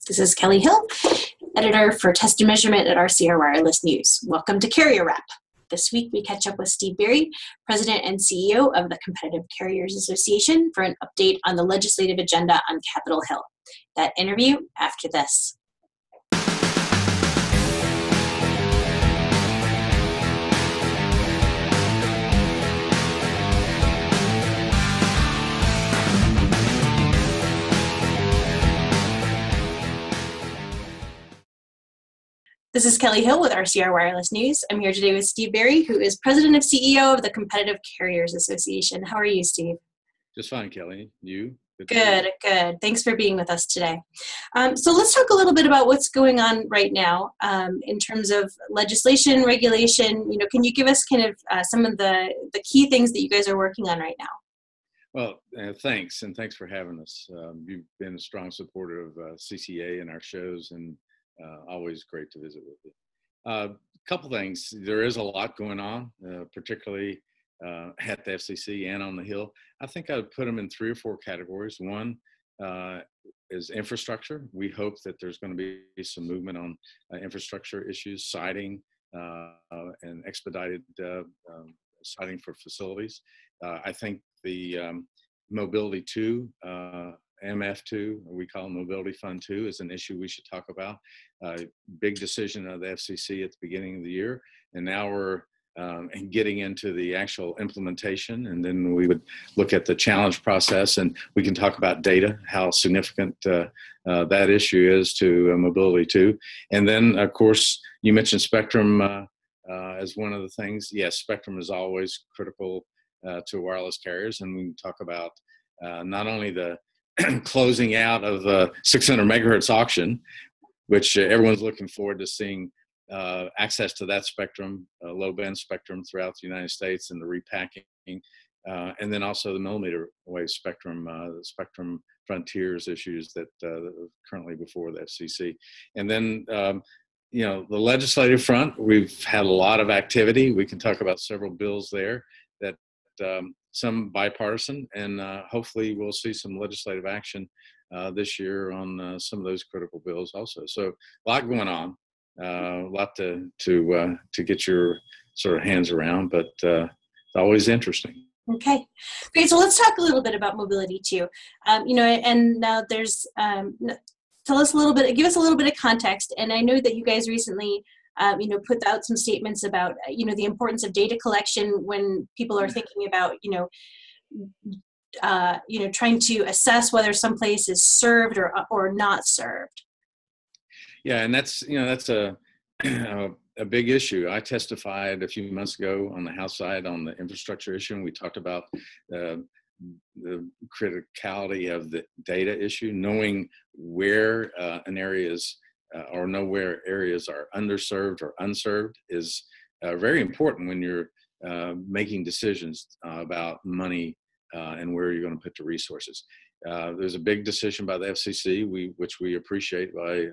This is Kelly Hill, editor for Test and Measurement at RCR Wireless News. Welcome to Carrier Wrap. This week we catch up with Steve Berry, President and CEO of the Competitive Carriers Association, for an update on the legislative agenda on Capitol Hill. That interview after this. This is Kelly Hill with RCR Wireless News. I'm here today with Steve Berry, who is President and CEO of the Competitive Carriers Association. How are you, Steve? Just fine, Kelly. You? Good. Thanks for being with us today. So let's talk a little bit about what's going on right now in terms of legislation, regulation. Can you give us kind of some of the key things that you guys are working on right now? Well, thanks, and thanks for having us. You've been a strong supporter of CCA and our shows, and always great to visit with you. A couple things. There is a lot going on, particularly at the FCC and on the Hill. I think I would put them in 3 or 4 categories. One is infrastructure. We hope that there's going to be some movement on infrastructure issues, siting, and expedited siting for facilities. I think the Mobility 2, MF2, we call it Mobility Fund 2, is an issue we should talk about. Big decision of the FCC at the beginning of the year, and now we're getting into the actual implementation, and then we would look at the challenge process, and we can talk about data, how significant that issue is to Mobility 2. And then, of course, you mentioned spectrum as one of the things. Yes, spectrum is always critical to wireless carriers, and we can talk about not only the closing out of the 600 megahertz auction, which everyone's looking forward to seeing access to that spectrum, low band spectrum throughout the United States, and the repacking, and then also the millimeter wave spectrum, the spectrum frontiers issues that are currently before the FCC. And then, the legislative front, we've had a lot of activity. We can talk about several bills there that some bipartisan, and hopefully we'll see some legislative action this year on some of those critical bills also. So a lot going on, a lot to get your sort of hands around, but it's always interesting. Okay, great. So let's talk a little bit about Mobility 2. And now there's, give us a little bit of context. And I know that you guys recently put out some statements about, the importance of data collection when people are thinking about, trying to assess whether some place is served or not served. Yeah, and that's a big issue. I testified a few months ago on the House side on the infrastructure issue, and we talked about the criticality of the data issue, knowing where an area is or know where areas are underserved or unserved is very important when you're making decisions about money and where you're going to put the resources. There's a big decision by the FCC, which we appreciate, by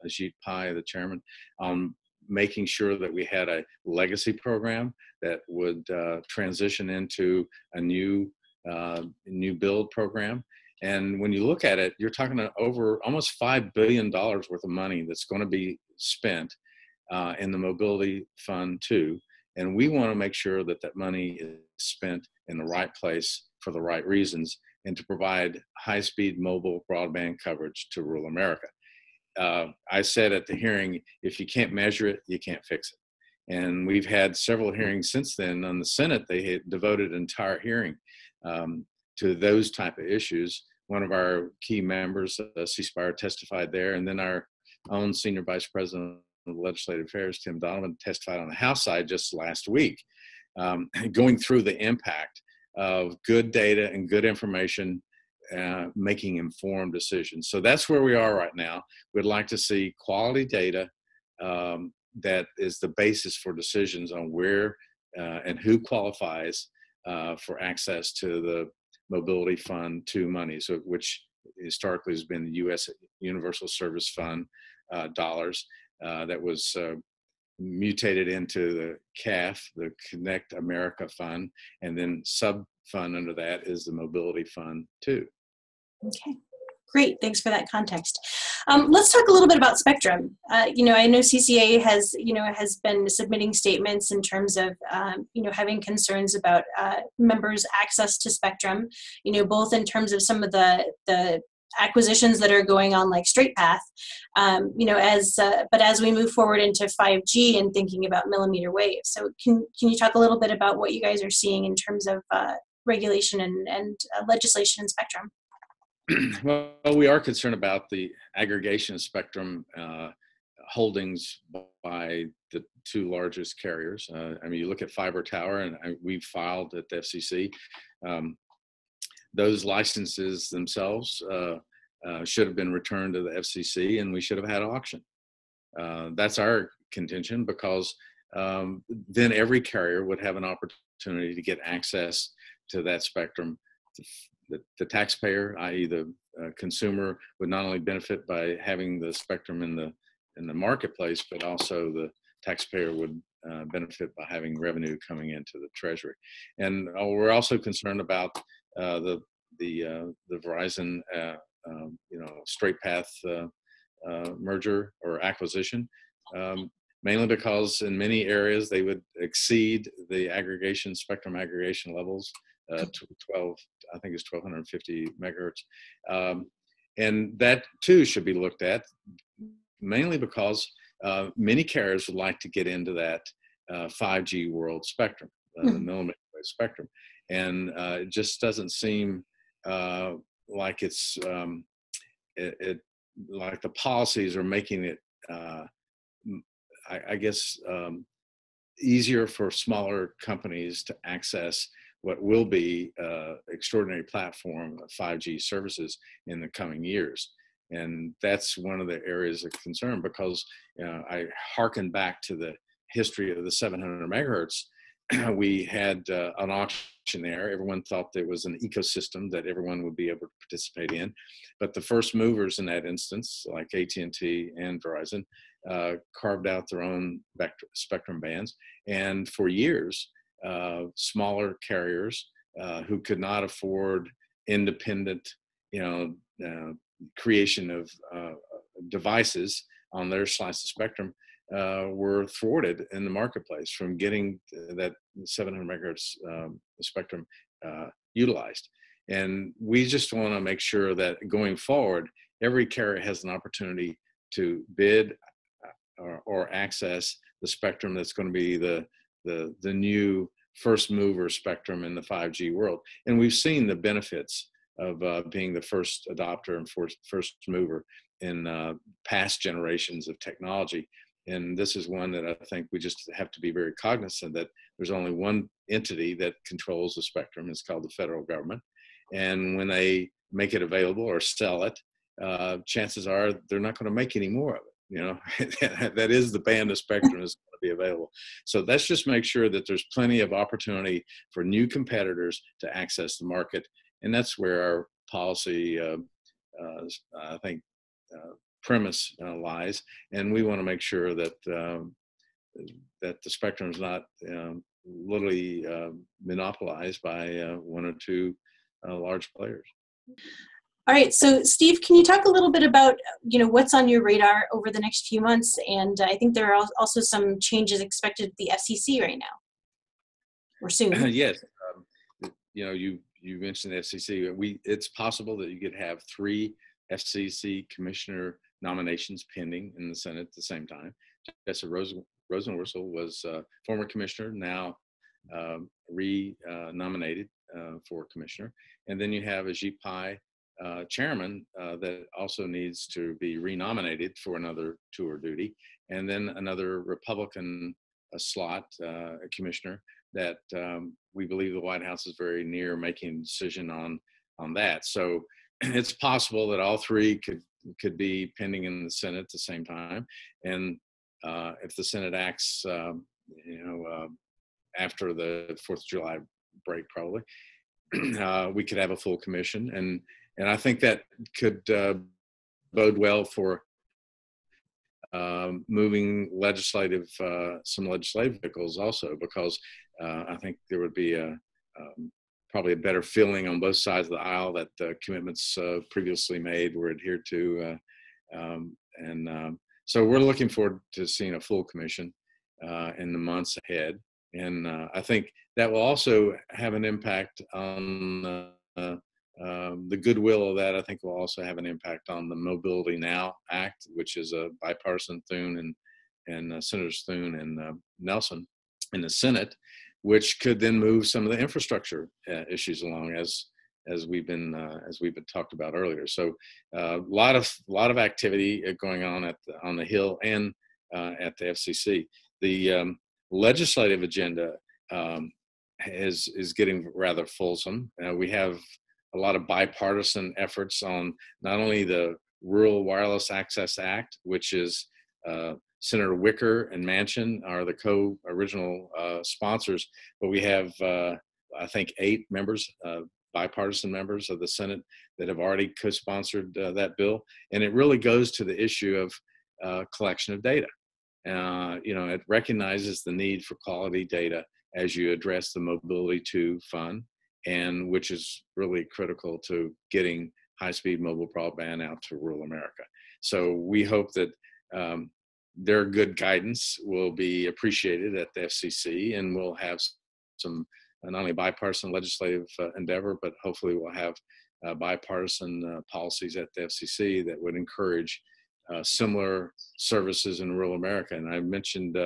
Ajit Pai, the chairman, on making sure that we had a legacy program that would transition into a new build program. And when you look at it, you're talking over almost $5 billion worth of money that's going to be spent in the Mobility Fund 2. And we want to make sure that that money is spent in the right place for the right reasons, and to provide high-speed mobile broadband coverage to rural America. I said at the hearing, if you can't measure it, you can't fix it. And we've had several hearings since then. On the Senate, they had devoted an entire hearing to those type of issues. One of our key members, C-Spire, testified there, and then our own Senior Vice President of Legislative Affairs, Tim Donovan, testified on the House side just last week, going through the impact of good data and good information, making informed decisions. So that's where we are right now. We'd like to see quality data that is the basis for decisions on where and who qualifies for access to the Mobility Fund 2 money, which historically has been the U.S. Universal Service Fund dollars that was mutated into the CAF, the Connect America Fund, and then sub-fund under that is the Mobility Fund 2. Okay, Great, thanks for that context. Let's talk a little bit about spectrum. I know CCA has been submitting statements in terms of having concerns about members' access to spectrum. Both in terms of some of the acquisitions that are going on, like Straight Path. But as we move forward into 5G and thinking about millimeter wave, so can you talk a little bit about what you guys are seeing in terms of regulation and legislation and spectrum? Well, we are concerned about the aggregation of spectrum holdings by the two largest carriers. You look at fiber tower, and we filed at the FCC. Those licenses themselves should have been returned to the FCC, and we should have had an auction. That's our contention, because then every carrier would have an opportunity to get access to that spectrum. The taxpayer, i.e. the consumer, would not only benefit by having the spectrum in the marketplace, but also the taxpayer would benefit by having revenue coming into the treasury. And we're also concerned about the Verizon Straight Path merger or acquisition, mainly because in many areas they would exceed the spectrum aggregation levels to 1250 megahertz. And that too should be looked at, mainly because many carriers would like to get into that 5G world spectrum, the millimeter wave spectrum. And it just doesn't seem like it's like the policies are making it, I guess, easier for smaller companies to access what will be extraordinary platform of 5G services in the coming years. And that's one of the areas of concern, because I hearken back to the history of the 700 megahertz. We had an auction there. Everyone thought there was an ecosystem that everyone would be able to participate in. But the first movers in that instance, like AT&T and Verizon, carved out their own spectrum bands. And for years, smaller carriers who could not afford independent, creation of devices on their slice of spectrum were thwarted in the marketplace from getting that 700 megahertz spectrum utilized. And we just want to make sure that going forward, every carrier has an opportunity to bid or access the spectrum that's going to be the new first mover spectrum in the 5G world. And we've seen the benefits of being the first adopter and first mover in past generations of technology. And this is one that I think we just have to be very cognizant that there's only one entity that controls the spectrum. It's called the federal government. And when they make it available or sell it, chances are they're not going to make any more of it. That is the band of spectrum that's going to be available. So let's just make sure that there's plenty of opportunity for new competitors to access the market. And that's where our policy, I think, premise lies. And we want to make sure that that the spectrum is not literally monopolized by one or two large players. All right, so Steve, can you talk a little bit about what's on your radar over the next few months? And I think there are also some changes expected at the FCC right now, or soon. Yes, you mentioned the FCC. It's possible that you could have 3 FCC commissioner nominations pending in the Senate at the same time. Jesse Rosenworcel was former commissioner, now re-nominated for commissioner. And then you have Ajit Pai, chairman, that also needs to be renominated for another tour duty. And then another Republican slot, a commissioner, that we believe the White House is very near making a decision on that. So it's possible that all 3 could be pending in the Senate at the same time. And if the Senate acts, after the 4th of July break, probably, we could have a full commission. And I think that could bode well for moving some legislative vehicles also, because I think there would be a probably a better feeling on both sides of the aisle that the commitments previously made were adhered to. So we're looking forward to seeing a full commission in the months ahead. And I think that will also have an impact on the goodwill of that. I think will also have an impact on the Mobility Now Act, which is a bipartisan Thune and Senators Thune and Nelson in the Senate, which could then move some of the infrastructure issues along as we've been talked about earlier. So a lot of activity going on on the Hill and at the FCC. The legislative agenda is getting rather fulsome. We have a lot of bipartisan efforts on not only the Rural Wireless Access Act, which is Senator Wicker and Manchin are the co-original sponsors, but we have, I think, 8 members, bipartisan members of the Senate that have already co-sponsored that bill. And it really goes to the issue of collection of data. It recognizes the need for quality data as you address the Mobility 2 fund, and which is really critical to getting high-speed mobile broadband out to rural America. So we hope that their good guidance will be appreciated at the FCC, and we'll have some not only bipartisan legislative endeavor, but hopefully we'll have bipartisan policies at the FCC that would encourage similar services in rural America. And I mentioned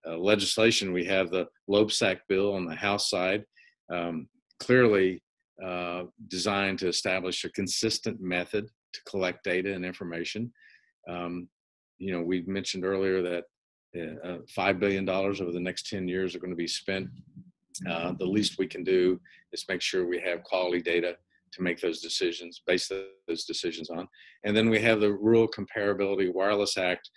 legislation. We have the LoBSAC bill on the House side, clearly designed to establish a consistent method to collect data and information. We mentioned earlier that $5 billion over the next 10 years are going to be spent. The least we can do is make sure we have quality data to make those decisions, base those decisions on. And then we have the Rural Comparability Wireless Act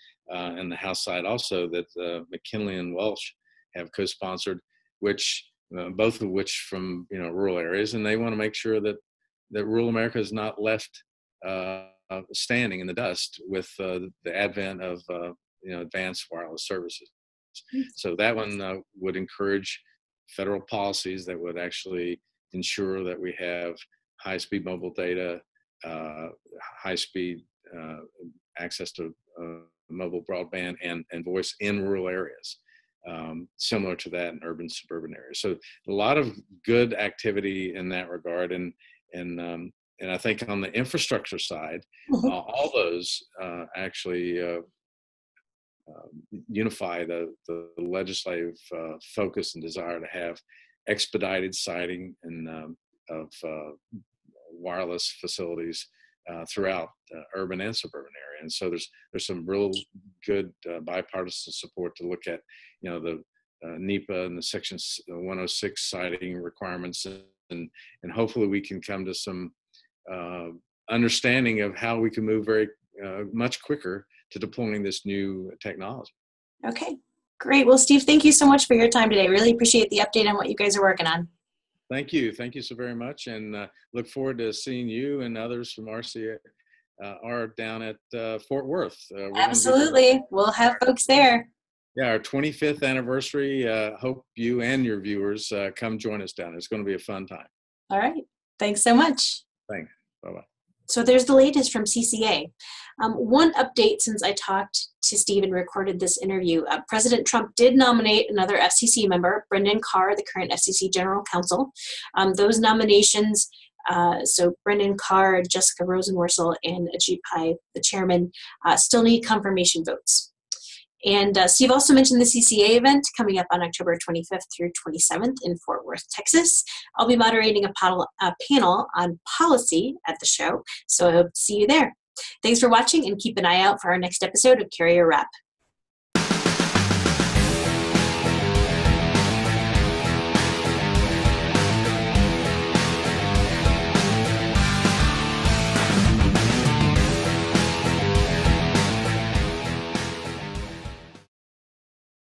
in the House side also that McKinley and Welch have co-sponsored, which both of which from rural areas, and they want to make sure that rural America is not left standing in the dust with the advent of advanced wireless services. So that one would encourage federal policies that would actually ensure that we have high-speed mobile data, high-speed access to mobile broadband and voice in rural areas, similar to that in urban suburban areas. So a lot of good activity in that regard, and I think on the infrastructure side, all those actually unify the legislative focus and desire to have expedited siting and of wireless facilities throughout urban and suburban area. And so there's some real good bipartisan support to look at, the NEPA and the Section 106 siting requirements, and hopefully we can come to some understanding of how we can move very much quicker to deploying this new technology. Okay, great. Well, Steve, thank you so much for your time today. Really appreciate the update on what you guys are working on. Thank you. Thank you so very much. And look forward to seeing you and others from RCA down at Fort Worth. Absolutely. We'll have folks there. Yeah, our 25th anniversary. Hope you and your viewers come join us down. It's going to be a fun time. All right. Thanks so much. Thanks. Bye-bye. So there's the latest from CCA. One update since I talked to Steve and recorded this interview. President Trump did nominate another FCC member, Brendan Carr, the current FCC General Counsel. Those nominations, so Brendan Carr, Jessica Rosenworcel, and Ajit Pai, the chairman, still need confirmation votes. And Steve also mentioned the CCA event coming up on October 25th through 27th in Fort Worth, Texas. I'll be moderating a panel on policy at the show, so I hope to see you there. Thanks for watching, and keep an eye out for our next episode of Carrier Wrap.